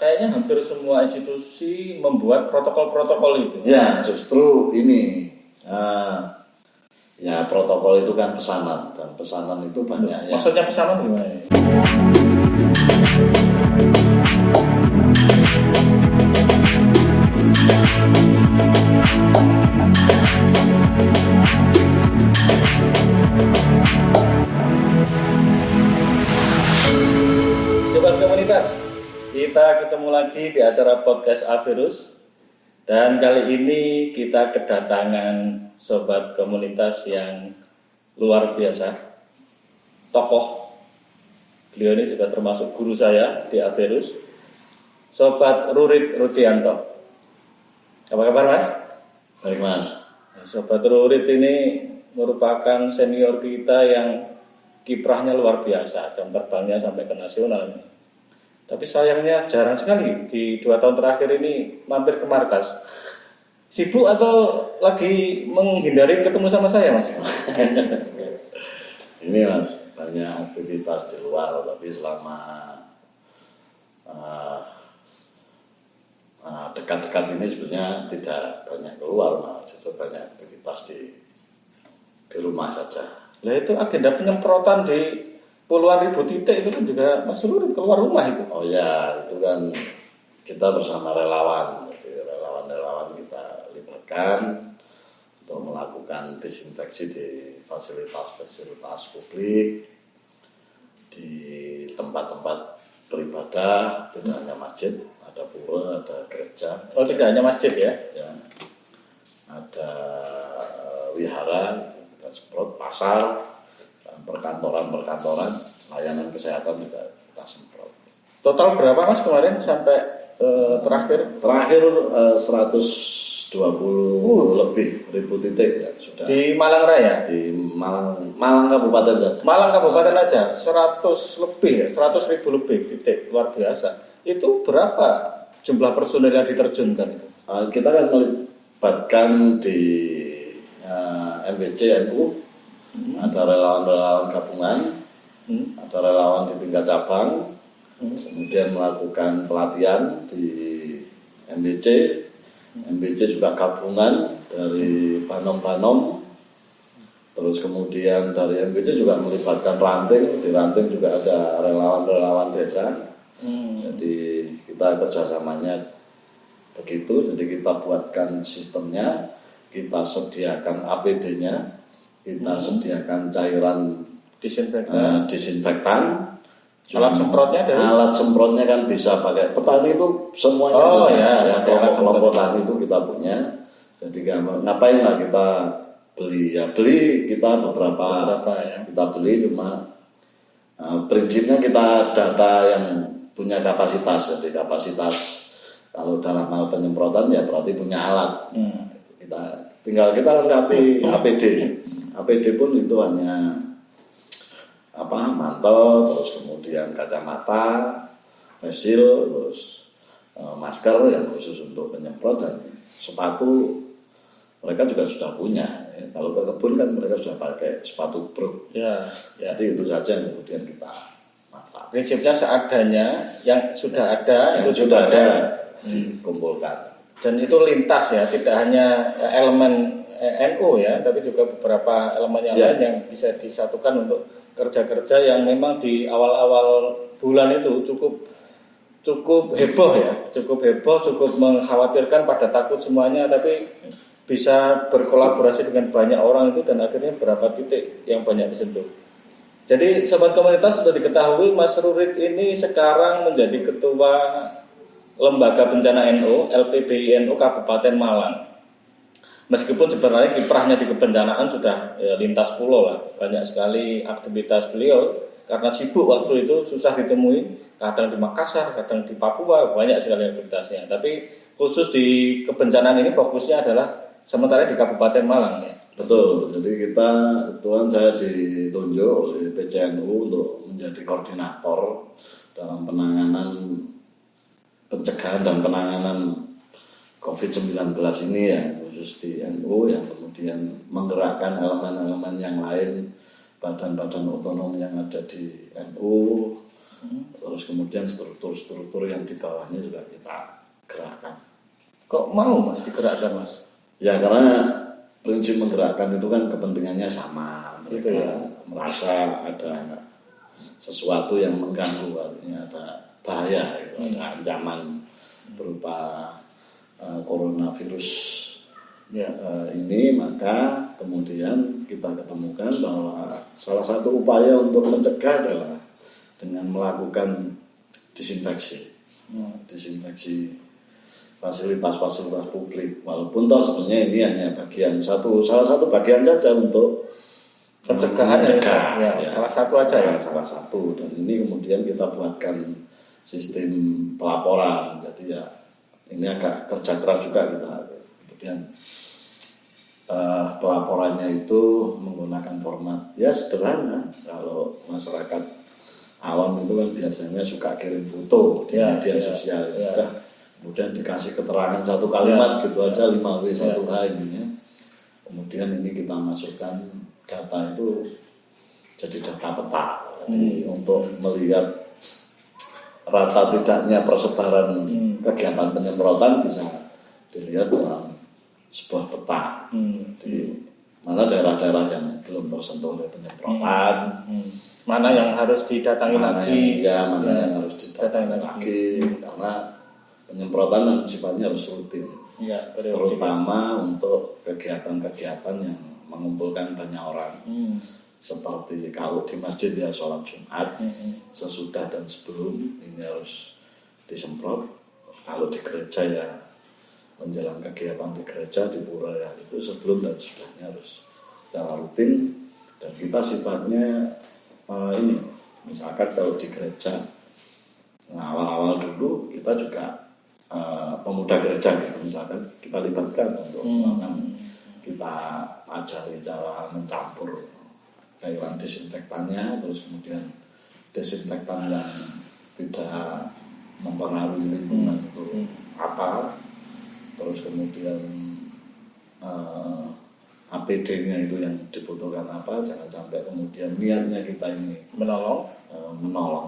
kayaknya hampir semua institusi membuat protokol-protokol itu. Ya, justru ini ya protokol itu kan pesanan, dan pesanan itu banyak. Maksudnya pesanan gimana? Sobat komunitas, kita ketemu lagi di acara podcast Avirus. Dan kali ini kita kedatangan sobat komunitas yang luar biasa, tokoh. Beliau ini juga termasuk guru saya di Avirus, Sobat Rurit Rudianto. Apa kabar Mas? Baik Mas. Sobat Rurit ini merupakan senior kita yang kiprahnya luar biasa, jam terbangnya sampai ke nasional. Tapi sayangnya jarang sekali di 2 tahun terakhir ini mampir ke markas. Sibuk atau lagi menghindari ketemu sama saya, Mas? Ini Mas, banyak aktivitas di luar, tapi selama dekat-dekat ini sebenarnya tidak banyak keluar, malah justru banyak aktivitas di rumah saja. Nah itu agenda penyemprotan di puluhan ribu titik itu kan juga masih sulit keluar rumah itu. Oh ya, itu kan kita bersama relawan. Jadi relawan-relawan kita libatkan untuk melakukan disinfeksi di fasilitas-fasilitas publik, di tempat-tempat beribadah, tidak hanya masjid, ada pura, ada gereja. Oh, tidak hanya masjid ya? Ya, ada wihara, kita semprot, pasar, perkantoran, layanan kesehatan juga kita semprot. Total berapa Mas kemarin sampai terakhir? Terakhir 120 lebih ribu titik ya sudah. Di Malang Raya? Di Malang Kabupaten saja. Malang Kabupaten aja 100 lebih, 100 ribu lebih titik, luar biasa. Itu berapa jumlah personel yang diterjunkan itu? Kita kan melibatkan di MBC NU. Ada relawan-relawan gabungan, ada relawan di tingkat cabang, kemudian melakukan pelatihan di MBC. MBC juga gabungan dari Banom-Banom, terus kemudian dari MBC juga melibatkan ranting, di ranting juga ada relawan-relawan desa. Jadi kita kerjasamanya begitu, jadi kita buatkan sistemnya, kita sediakan APD-nya, kita sediakan cairan disinfektan. Alat semprotnya dari? Alat semprotnya kan bisa pakai petani itu semuanya punya, ya kelompok-kelompok tani itu kita punya. Jadi ngapain lah kita beli kita beberapa ya. Kita beli cuma prinsipnya kita data yang punya kapasitas. Jadi kapasitas kalau dalam hal penyemprotan ya berarti punya alat. Tinggal kita lengkapi APD. APD pun itu hanya mantel, terus kemudian kacamata, face shield, terus masker yang khusus untuk penyemprot, dan sepatu mereka juga sudah punya. Kalau ke kebun kan mereka sudah pakai sepatu bro. Ya. Jadi itu saja yang kemudian kita manfaatkan. Prinsipnya seadanya, yang sudah ada itu sudah ada dikumpulkan. Dan itu lintas ya, tidak hanya elemen NU ya, tapi juga beberapa elemen yang lain yang bisa disatukan untuk kerja-kerja yang memang di awal-awal bulan itu cukup heboh ya, cukup mengkhawatirkan, pada takut semuanya, tapi bisa berkolaborasi dengan banyak orang itu, dan akhirnya berapa titik yang banyak disentuh. Jadi sobat komunitas sudah diketahui Mas Rurit ini sekarang menjadi ketua Lembaga Bencana NU LPBI NU Kabupaten Malang. Meskipun sebenarnya kiprahnya di kebencanaan sudah lintas pulau lah, banyak sekali aktivitas beliau karena sibuk waktu itu, susah ditemui, kadang di Makassar, kadang di Papua, banyak sekali aktivitasnya. Tapi khusus di kebencanaan ini fokusnya adalah sementara di Kabupaten Malang ya. Betul, jadi kebetulan saya ditunjuk oleh PCNU untuk menjadi koordinator dalam penanganan pencegahan dan penanganan COVID-19 ini ya, khusus di NU, yang kemudian menggerakkan elemen-elemen yang lain, badan-badan otonom yang ada di NU, Terus kemudian struktur-struktur yang di bawahnya juga kita gerakkan. Kok mau Mas digerakkan Mas? Ya karena prinsip menggerakkan itu kan kepentingannya sama. Mereka merasa ada sesuatu yang mengganggu, artinya ada bahaya, ada ancaman berupa coronavirus ini, maka kemudian kita ketemukan bahwa salah satu upaya untuk mencegah adalah dengan melakukan disinfeksi fasilitas-fasilitas publik, walaupun toh sebenarnya ini hanya salah satu bagian saja untuk pencegahan ya, salah satu aja ya. Salah satu, dan ini kemudian kita buatkan sistem pelaporan, jadi ya ini agak kerja keras juga kita. Kemudian pelaporannya itu menggunakan format ya sederhana. Kalau masyarakat awam itu kan biasanya suka kirim foto di media sosial. Kemudian dikasih keterangan satu kalimat gitu aja, 5W 1H ini. Kemudian ini kita masukkan data itu jadi data peta. Jadi untuk melihat rata tidaknya persebaran kegiatan penyemprotan bisa dilihat dalam sebuah peta. Di mana daerah-daerah yang belum tersentuh oleh penyemprotan, mana yang harus didatangi lagi, mana yang harus didatangi lagi, karena penyemprotan kan sifatnya harus rutin, terutama untuk kegiatan-kegiatan yang mengumpulkan banyak orang, seperti kalau di masjid ya sholat Jumat, sesudah dan sebelum ini harus disemprot. Kalau di gereja ya menjelang kegiatan di gereja, di pura ya itu sebelum dan sesudahnya harus secara rutin. Dan kita sifatnya ini, misalkan kalau di gereja, awal-awal dulu kita juga pemuda gereja gitu, misalkan kita libatkan untuk melakukan, kita ajari cara mencampur cairan disinfektannya, terus kemudian desinfektan yang tidak mempengaruhi lingkungan itu apa, terus kemudian APD-nya itu yang dibutuhkan apa, jangan sampai kemudian niatnya kita ini menolong,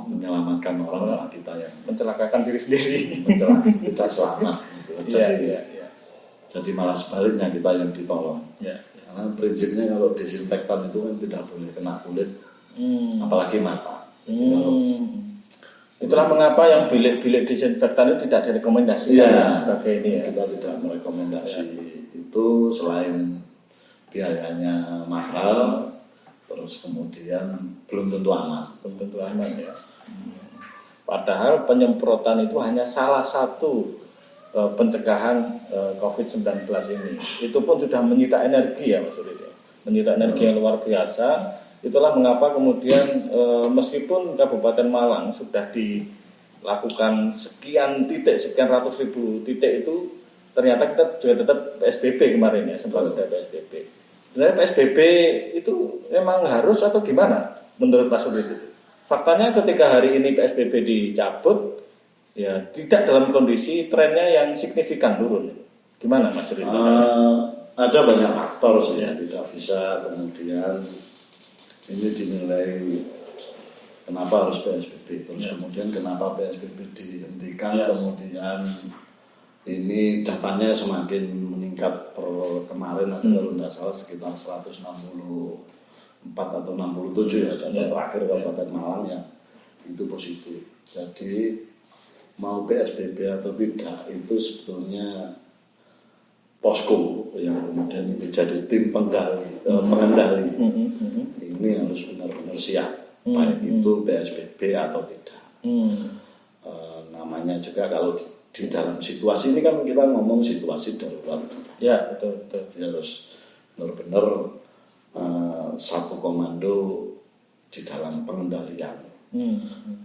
menyelamatkan orang, malah kita yang mencelakakan diri sendiri, kita selamat gitu. Jadi malah sebaliknya kita yang ditolong. Karena prinsipnya kalau disinfektan itu kan tidak boleh kena kulit, apalagi mata. Itulah mengapa yang bilik-bilik disinfektan itu tidak direkomendasikan sebagai ini ya. Kita tidak merekomendasi itu, selain biayanya mahal, terus kemudian belum tentu aman ya. Padahal penyemprotan itu hanya salah satu pencegahan COVID-19 ini. Itu pun sudah menyita energi ya Mas Rudi, menyita energi yang luar biasa. Itulah mengapa kemudian meskipun Kabupaten Malang sudah dilakukan sekian ratus ribu titik itu, ternyata kita juga tetap PSBB kemarin ya, sempat ada PSBB. Sebenarnya PSBB itu memang harus atau gimana menurut Mas Rudi itu? Faktanya ketika hari ini PSBB dicabut, ya tidak dalam kondisi trennya yang signifikan turun. Gimana Mas Rudi? Ada banyak faktor sih ya, tidak bisa kemudian ini dinilai kenapa harus PSBB, terus kemudian kenapa PSBB dihentikan, kemudian ini datanya semakin meningkat per kemarin aja kalau tidak salah sekitar 164 atau 67 ya data terakhir Kabupaten Malang yang itu positif. Jadi mau PSBB atau tidak itu sebetulnya posko yang kemudian ini jadi tim pengendali ini harus benar-benar siap, baik itu PSBB atau tidak. Namanya juga kalau di dalam situasi ini kan kita ngomong situasi darurat. Ya betul. Jadi harus benar-benar satu komando di dalam pengendalian.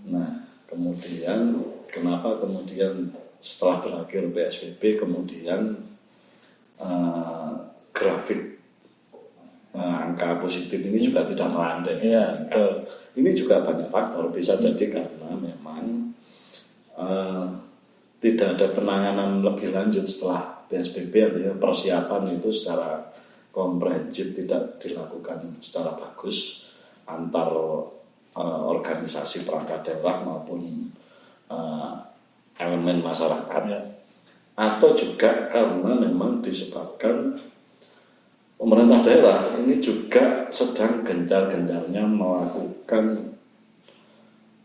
Nah kemudian kenapa kemudian setelah berakhir PSBB kemudian grafik angka positif ini juga tidak melandai. Ini juga banyak faktor, bisa jadi karena memang tidak ada penanganan lebih lanjut setelah PSBB, artinya persiapan itu secara komprehensif tidak dilakukan secara bagus antar organisasi perangkat daerah maupun elemen masyarakat, atau juga karena memang disebabkan pemerintah daerah ini juga sedang gencar-gencarnya melakukan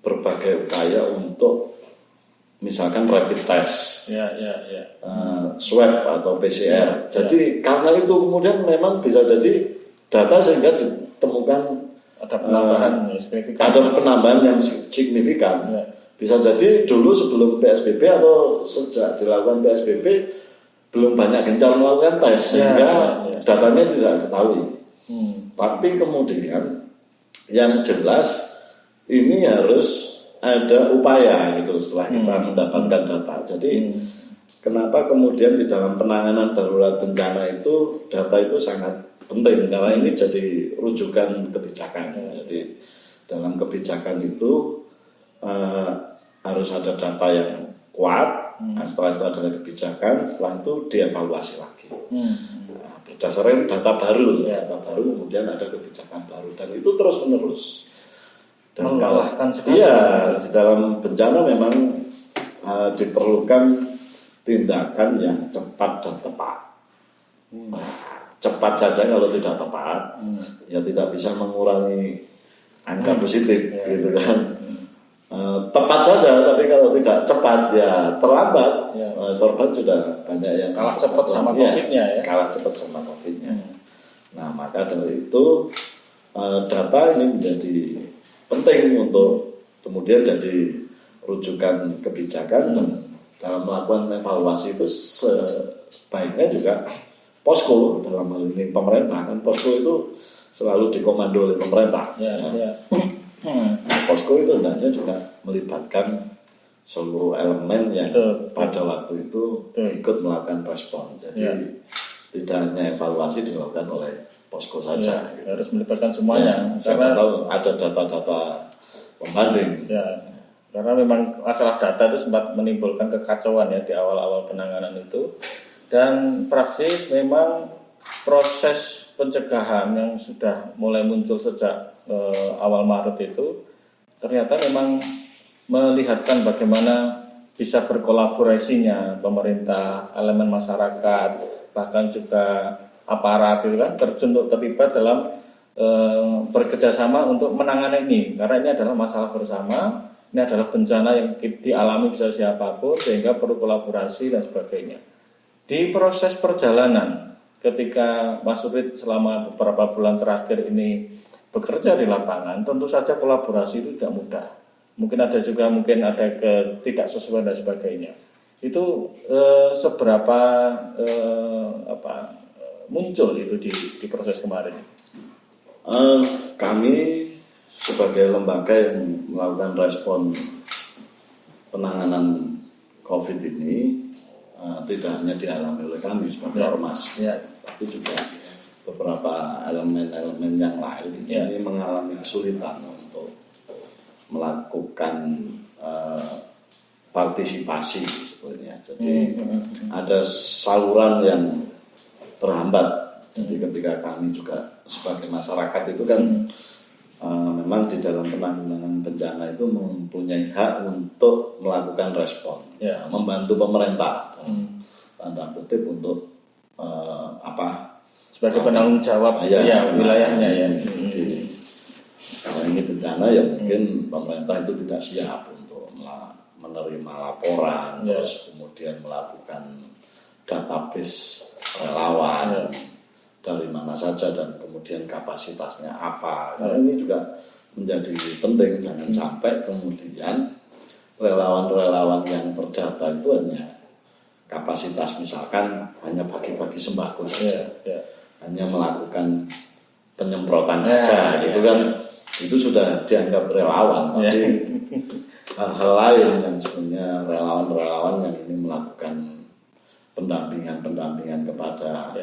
berbagai upaya untuk misalkan rapid test, swab atau PCR. Jadi karena itu kemudian memang bisa jadi data sehingga ditemukan ada penambahan yang signifikan. Bisa jadi dulu sebelum PSBB atau sejak dilakukan PSBB belum banyak gencar melakukan tes sehingga datanya tidak ketahui. Tapi kemudian yang jelas ini harus ada upaya gitu setelah kita mendapatkan data. Jadi kenapa kemudian di dalam penanganan darurat bencana itu data itu sangat penting, karena ini jadi rujukan kebijakan. Jadi dalam kebijakan itu harus ada data yang kuat. Setelah itu ada kebijakan, setelah itu dievaluasi lagi. Berdasarkan data baru, kemudian ada kebijakan baru, dan itu terus menerus. Dan kalau di dalam bencana memang diperlukan tindakan yang cepat dan tepat. Cepat saja kalau tidak tepat, ya tidak bisa mengurangi angka positif, gitu kan. Tepat saja, tapi kalau tidak cepat ya terlambat. Korban sudah banyak yang kalah cepat sama COVID-nya ya. Kalah cepat sama COVID-nya. Nah, maka dari itu data ini menjadi penting untuk kemudian jadi rujukan kebijakan, dan dalam melakukan evaluasi itu sebaiknya juga posko, dalam hal ini pemerintah, kan posko itu selalu dikomando oleh pemerintah. Nah, posko itu hendaknya juga melibatkan seluruh elemen yang pada waktu itu ikut melakukan respon. Jadi tidak hanya evaluasi dilakukan oleh posko saja. Gitu. Harus melibatkan semuanya. Karena tahu ada data-data pembanding. Karena memang masalah data itu sempat menimbulkan kekacauan ya di awal-awal penanganan itu. Dan praksis memang proses pencegahan yang sudah mulai muncul sejak awal Maret itu ternyata memang melihatkan bagaimana bisa berkolaborasinya pemerintah, elemen masyarakat, bahkan juga aparat itu kan terjun untuk terlibat dalam bekerjasama untuk menangani ini, karena ini adalah masalah bersama, ini adalah bencana yang dialami bisa siapapun, sehingga perlu kolaborasi dan sebagainya. Di proses perjalanan ketika Mas Surit selama beberapa bulan terakhir ini bekerja di lapangan, tentu saja kolaborasi itu tidak mudah. Mungkin ada ketidaksesuaian dan sebagainya. Itu seberapa muncul itu di proses kemarin? Kami sebagai lembaga yang melakukan respon penanganan COVID ini tidak hanya dialami oleh kami sebagai ormas, tapi juga beberapa elemen-elemen yang lain ini mengalami kesulitan untuk melakukan partisipasi sebenarnya. Jadi ada saluran yang terhambat. Jadi ketika kami juga sebagai masyarakat itu kan memang di dalam penanganan bencana itu mempunyai hak untuk melakukan respon, membantu pemerintah dalam tanda kutip untuk sebagai penanggung jawab wilayahnya ya. Jadi kalau ini bencana ya mungkin pemerintah itu tidak siap untuk menerima laporan, terus kemudian melakukan database relawan dari mana saja dan kemudian kapasitasnya apa. Karena ini juga menjadi penting, jangan sampai kemudian relawan-relawan yang terdata itu hanya kapasitas misalkan hanya bagi-bagi sembako saja, hanya melakukan penyemprotan saja, gitu kan. Itu sudah dianggap relawan, tapi hal-hal lain yang sebenarnya relawan-relawan yang ini melakukan pendampingan kepada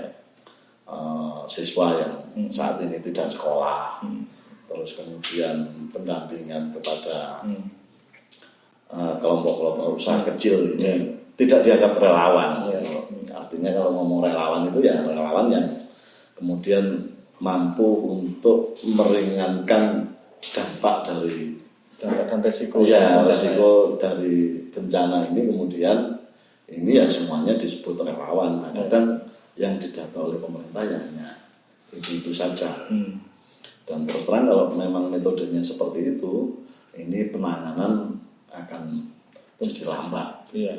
siswa yang saat ini tidak sekolah, terus kemudian pendampingan kepada kelompok-kelompok usaha kecil ini tidak dianggap relawan. Artinya kalau ngomong relawan itu ya relawan yang kemudian mampu untuk meringankan dampak dan resiko. Ya, resiko dari bencana ini, kemudian ini ya semuanya disebut relawan. Nah, kadang yang didata oleh pemerintah ya hanya itu saja. Dan terus terang kalau memang metodenya seperti itu, ini penanganan akan jadi lambat. Iya.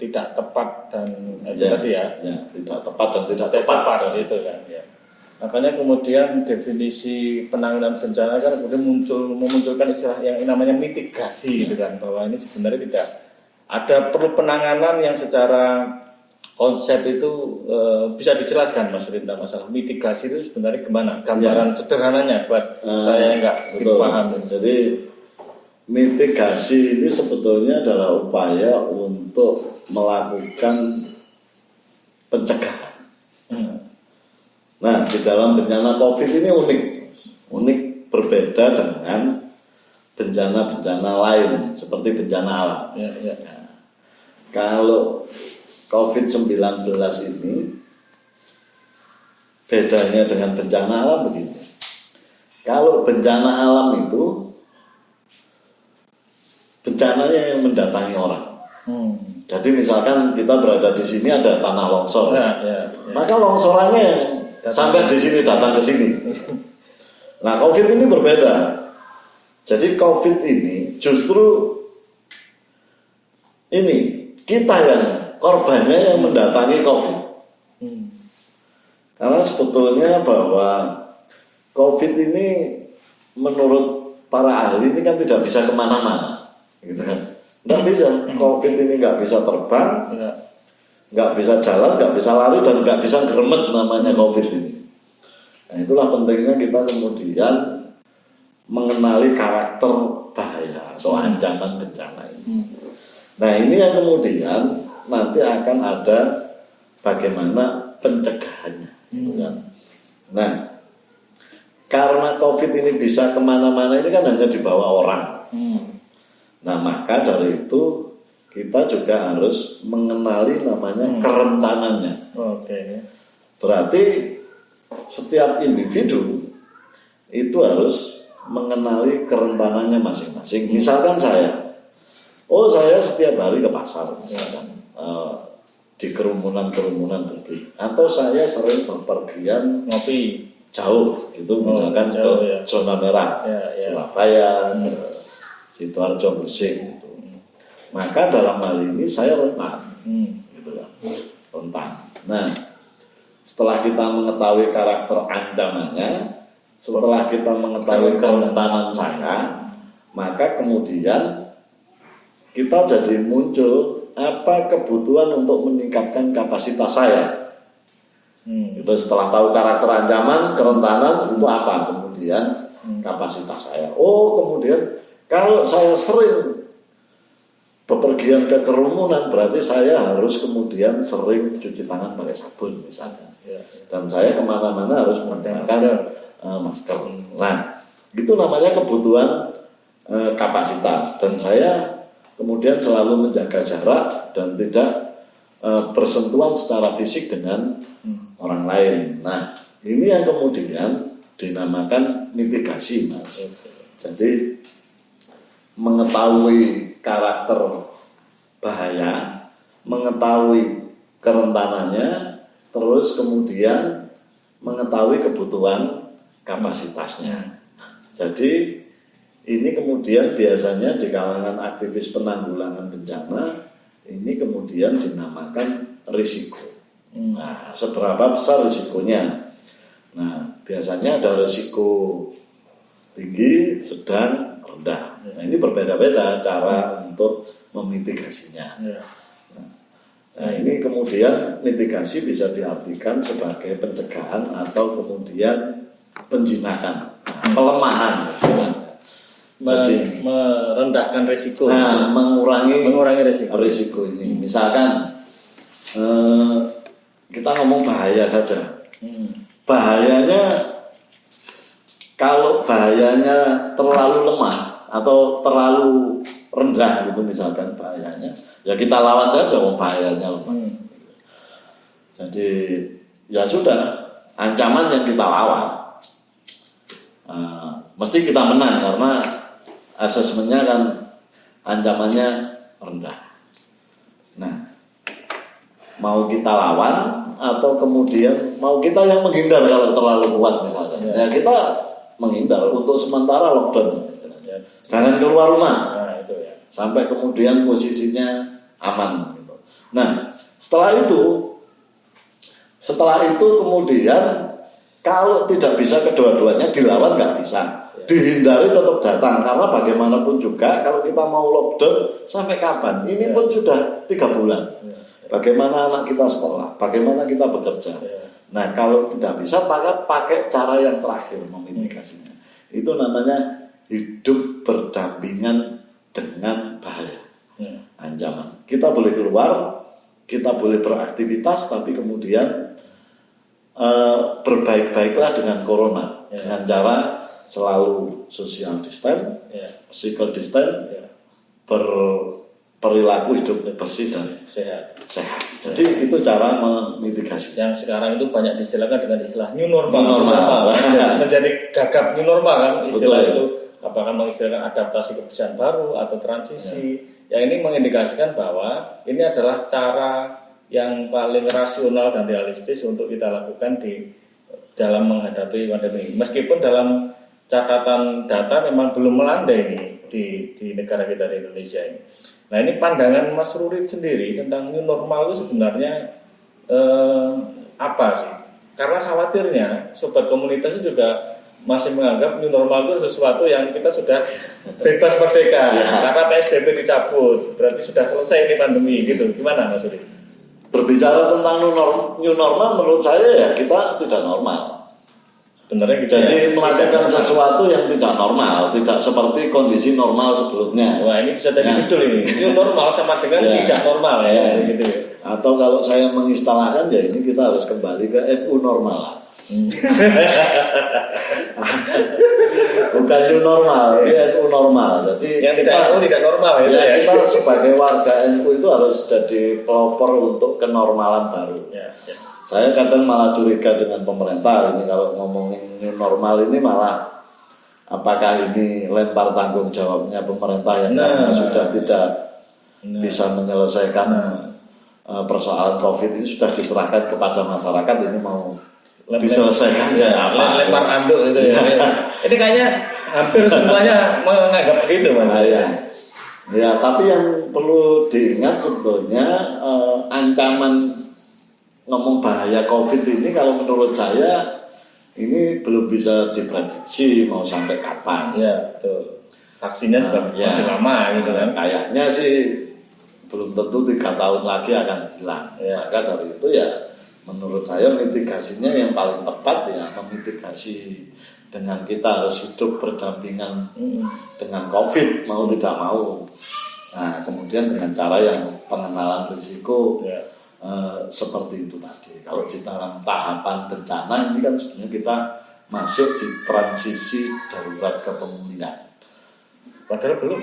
Tidak tepat dan tadi ya. Ya, tidak tepat dan tidak tepat itu kan. Ya. Makanya kemudian definisi penanganan bencana kan kemudian memunculkan istilah yang namanya mitigasi gitu kan, bahwa ini sebenarnya tidak ada perlu penanganan yang secara konsep itu bisa dijelaskan Mas Rinda, masalah mitigasi itu sebenarnya gimana? Gambaran sederhananya buat saya yang nggak paham. Jadi mitigasi ini sebetulnya adalah upaya untuk melakukan pencegahan. Nah, di dalam bencana COVID ini unik berbeda dengan bencana-bencana lain seperti bencana alam. Nah, kalau COVID-19 ini bedanya dengan bencana alam begini. Kalau bencana alam itu bencananya yang mendatangi orang. Jadi misalkan kita berada di sini ada tanah longsor, maka longsorannya yang sampai di sini datang ke sini. Nah, COVID ini berbeda. Jadi COVID ini justru ini kita yang korbannya yang mendatangi COVID. Karena sebetulnya bahwa COVID ini menurut para ahli ini kan tidak bisa kemana-mana, gitu kan? Nggak bisa. COVID ini nggak bisa terbang. Nggak bisa jalan, nggak bisa lari, dan nggak bisa geremet namanya COVID ini. Nah, itulah pentingnya kita kemudian mengenali karakter bahaya atau ancaman bencana ini. Nah, ini yang kemudian nanti akan ada bagaimana pencegahannya, gitu kan. Nah, karena COVID ini bisa kemana-mana, ini kan hanya dibawa orang. Nah, maka dari itu kita juga harus mengenali namanya kerentanannya. Berarti setiap individu itu harus mengenali kerentanannya masing-masing. Misalkan saya setiap hari ke pasar, misalkan di kerumunan beli, atau saya sering berpergian ngopi jauh, gitu, misalkan ke zona merah, Surabaya, ke Sidoarjo, Gresik, gitu. Maka dalam hal ini saya rentan, gitu kan, rentan. Nah, setelah kita mengetahui karakter ancamannya, setelah kita mengetahui kerentanan saya, maka kemudian kita jadi muncul apa kebutuhan untuk meningkatkan kapasitas saya. Itu setelah tahu karakter ancaman, kerentanan itu apa, kemudian kapasitas saya. Kemudian kalau saya sering bepergian ke kerumunan, berarti saya harus kemudian sering cuci tangan pakai sabun misalnya. Dan saya kemana-mana harus menggunakan masker. Nah, itu namanya kebutuhan kapasitas. Dan saya kemudian selalu menjaga jarak dan tidak bersentuhan secara fisik dengan orang lain. Nah, ini yang kemudian dinamakan mitigasi, Mas. Jadi mengetahui karakter bahaya, mengetahui kerentanannya, terus kemudian mengetahui kebutuhan kapasitasnya. Jadi ini kemudian biasanya di kalangan aktivis penanggulangan bencana ini kemudian dinamakan risiko. Nah, seberapa besar risikonya? Nah, biasanya ada risiko tinggi, sedang, rendah. Nah, ini berbeda-beda cara untuk memitigasinya. Nah, ini kemudian mitigasi bisa diartikan sebagai pencegahan atau kemudian penjinakan, pelemahan istilahnya. Jadi merendahkan risiko. Nah, mengurangi risiko ini. Misalkan kita ngomong bahaya saja. Bahayanya, kalau bahayanya terlalu lemah atau terlalu rendah gitu misalkan bahayanya, ya kita lawan saja bahayanya lemah. Jadi ya sudah, ancaman yang kita lawan. mesti kita menang karena asesmennya kan ancamannya rendah. Nah, mau kita lawan atau kemudian mau kita yang menghindar kalau terlalu kuat misalkan. Ya kita menghindar untuk sementara lockdown istilahnya. Jangan keluar rumah. Nah, itu ya. Sampai kemudian posisinya aman gitu. Nah, setelah itu kemudian kalau tidak bisa kedua-duanya dilawan nggak bisa. Dihindari tetap datang karena bagaimanapun juga kalau kita mau lockdown sampai kapan? Ini pun sudah 3 bulan. Bagaimana anak kita sekolah? Bagaimana kita bekerja? Nah, kalau tidak bisa maka pakai cara yang terakhir memitigasinya. Itu namanya hidup berdampingan dengan bahaya, ancaman. Kita boleh keluar, kita boleh beraktivitas, tapi kemudian berbaik-baiklah dengan corona dengan cara selalu social distance, physical distance, berperilaku hidup bersih dan sehat. Jadi itu cara memitigasi. Yang sekarang itu banyak diistilahkan dengan istilah new normal. Menjadi gagap new normal kan istilah. Betul. Itu apakah mengistilahkan adaptasi kebiasaan baru atau transisi. Yang ini mengindikasikan bahwa ini adalah cara yang paling rasional dan realistis untuk kita lakukan dalam menghadapi pandemi. Meskipun dalam catatan data memang belum melandai ini di negara kita di Indonesia ini. Nah, ini pandangan Mas Rurid sendiri tentang new normal itu sebenarnya apa sih? Karena khawatirnya sobat komunitas itu juga masih menganggap new normal itu sesuatu yang kita sudah bebas merdeka karena PSBB dicabut, berarti sudah selesai ini pandemi gitu. Gimana Mas Rurid? Berbicara tentang new normal menurut saya ya kita tidak normal. Benernya gitu. Jadi melakukan sesuatu yang tidak normal, tidak seperti kondisi normal sebelumnya. Wah, ini bisa jadi judul ini. New normal sama dengan tidak normal gitu ya. Atau kalau saya mengistilahkan ya ini kita harus kembali ke NU normal lah. Bukan new normal, ini NU normal. Jadi yang tidak normal ya. Kita sebagai warga NU itu harus jadi pelopor untuk kenormalan baru. Saya kadang malah curiga dengan pemerintah ini kalau ngomongin new normal ini malah apakah ini lempar tanggung jawabnya pemerintah yang karena sudah tidak bisa menyelesaikan persoalan COVID ini sudah diserahkan kepada masyarakat, ini mau diselesaikan ya apa? Lempar anduk itu ya. Ini kayaknya hampir semuanya menganggap begitu Mas. Ya, tapi yang perlu diingat sebetulnya ancaman ngomong bahaya COVID ini kalau menurut saya ini belum bisa diprediksi mau sampai kapan. Ya, betul. Vaksinnya juga masih lama gitu kan. Kayaknya sih belum tentu 3 tahun lagi akan hilang. Maka dari itu ya menurut saya mitigasinya yang paling tepat ya memitigasi dengan kita harus hidup berdampingan dengan COVID mau tidak mau. Nah, kemudian dengan cara yang pengenalan risiko seperti itu tadi. Kalau di dalam tahapan bencana ini kan sebenarnya kita masuk di transisi darurat ke pemulihan. Padahal belum.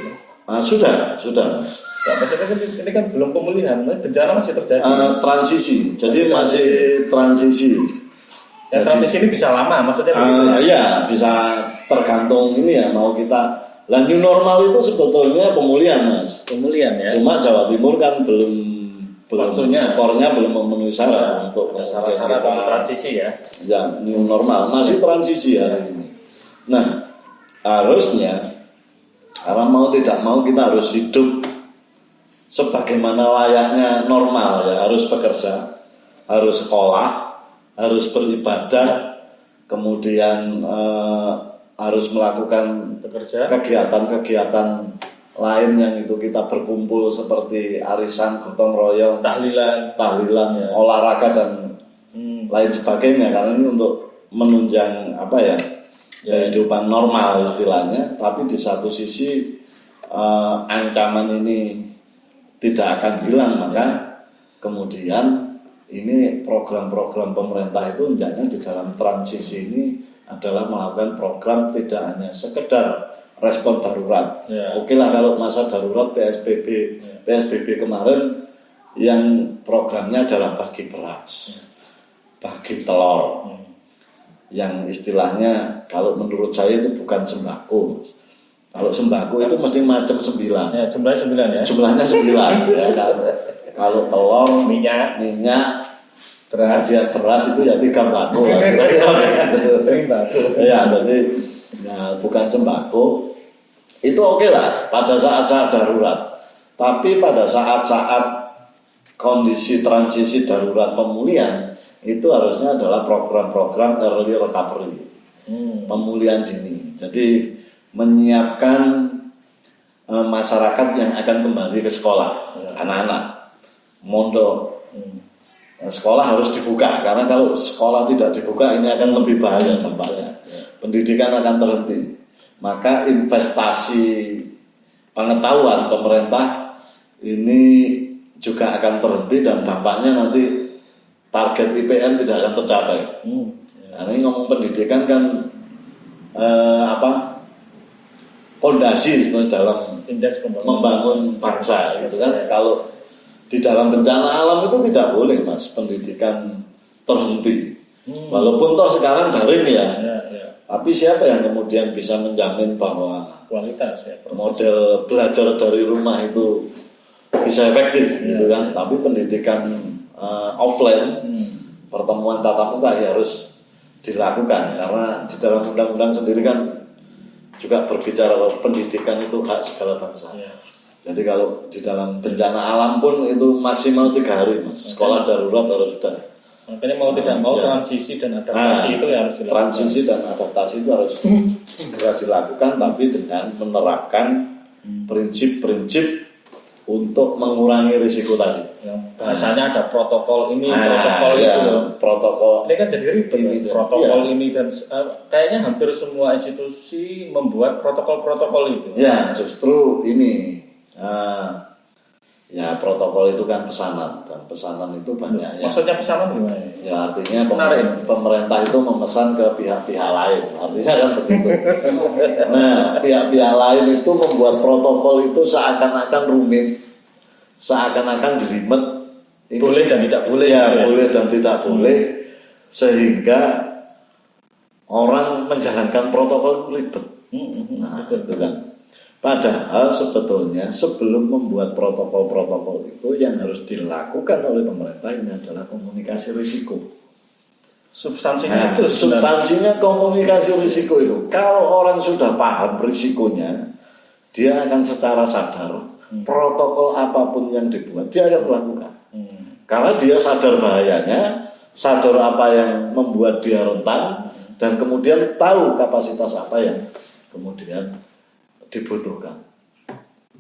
Sudah. Ya, maksudnya kan ini kan belum pemulihan, bencana masih terjadi. Transisi, jadi masih transisi. Ya, transisi ini bisa lama, maksudnya begitu ya? Bisa tergantung ini ya mau kita. New normal itu sebetulnya pemulihan Mas. Pemulihan ya. Cuma Jawa Timur kan belum skornya belum memenuhi syarat untuk syarat transisi ya. Ya, new normal masih transisi hari ini. Nah, harusnya karena mau tidak mau kita harus hidup sebagaimana layaknya normal ya, harus bekerja, harus sekolah, harus beribadah, kemudian harus melakukan kegiatan-kegiatan lain yang itu kita berkumpul seperti arisan, gotong royong, tahlilan, olahraga dan lain sebagainya karena ini untuk menunjang kehidupan normal istilahnya. Tapi di satu sisi ancaman ini tidak akan hilang, maka kemudian ini program-program pemerintah itu hendaknya di dalam transisi ini adalah melakukan program tidak hanya sekedar respon darurat. Oke lah kalau masa darurat PSBB kemarin yang programnya adalah bagi beras, bagi telur, yang istilahnya kalau menurut saya itu bukan sembako, Mas. Kalau sembako itu mesti macam 9. Ya, jumlahnya 9 ya. Jumlahnya 9 ya. Kalau telur, minyak, beras itu ya 3 bako. Ya, jadi bukan sembako. Itu oke lah pada saat-saat darurat. Tapi pada saat-saat kondisi transisi darurat pemulihan itu harusnya adalah program-program early recovery, pemulihan dini. Jadi menyiapkan masyarakat yang akan kembali ke sekolah, anak-anak mondok. Sekolah harus dibuka karena kalau sekolah tidak dibuka ini akan lebih bahaya dampaknya. Pendidikan akan terhenti. Maka investasi pengetahuan pemerintah ini juga akan terhenti dan dampaknya nanti target IPM tidak akan tercapai. Karena ini ngomong pendidikan kan pondasi sebenarnya dalam membangun bangsa gitu kan. Kalau di dalam bencana alam itu tidak boleh Mas pendidikan terhenti. Walaupun toh sekarang daring ya. Tapi siapa yang kemudian bisa menjamin bahwa kualitas model belajar dari rumah itu bisa efektif gitu kan. Tapi pendidikan offline, pertemuan tatap muka ya harus dilakukan karena di dalam undang-undang sendiri kan juga berbicara bahwa pendidikan itu hak segala bangsa. Jadi kalau di dalam bencana alam pun itu maksimal 3 hari Mas. Sekolah darurat harus sudah. Makanya mau tidak mau transisi dan adaptasi itu harus dilakukan. Transisi dan adaptasi itu harus segera dilakukan, tapi dengan menerapkan prinsip-prinsip untuk mengurangi risiko tadi. Bahasanya ada protokol ini, protokol itu. Protokol. Ini kan jadi ribet. Protokol ini dan kayaknya hampir semua institusi membuat protokol-protokol itu. Ya, justru ini. Ya protokol itu kan pesanan dan pesanan itu banyak. Maksudnya pesanan gimana? Ya artinya pemerintah itu memesan ke pihak-pihak lain. Artinya kan begitu. Nah pihak-pihak lain itu membuat protokol itu seakan-akan rumit, seakan-akan jelimet. Boleh dan tidak boleh. Ya boleh dan tidak boleh sehingga orang menjalankan protokol ribet. Nah itu kan. Padahal sebetulnya sebelum membuat protokol-protokol itu yang harus dilakukan oleh pemerintah ini adalah komunikasi risiko. Substansinya itu substansinya komunikasi risiko itu. Kalau orang sudah paham risikonya, dia akan secara sadar protokol apapun yang dibuat dia akan melakukan. Karena dia sadar bahayanya, sadar apa yang membuat dia rentan, dan kemudian tahu kapasitas apa yang kemudian dibutuhkan.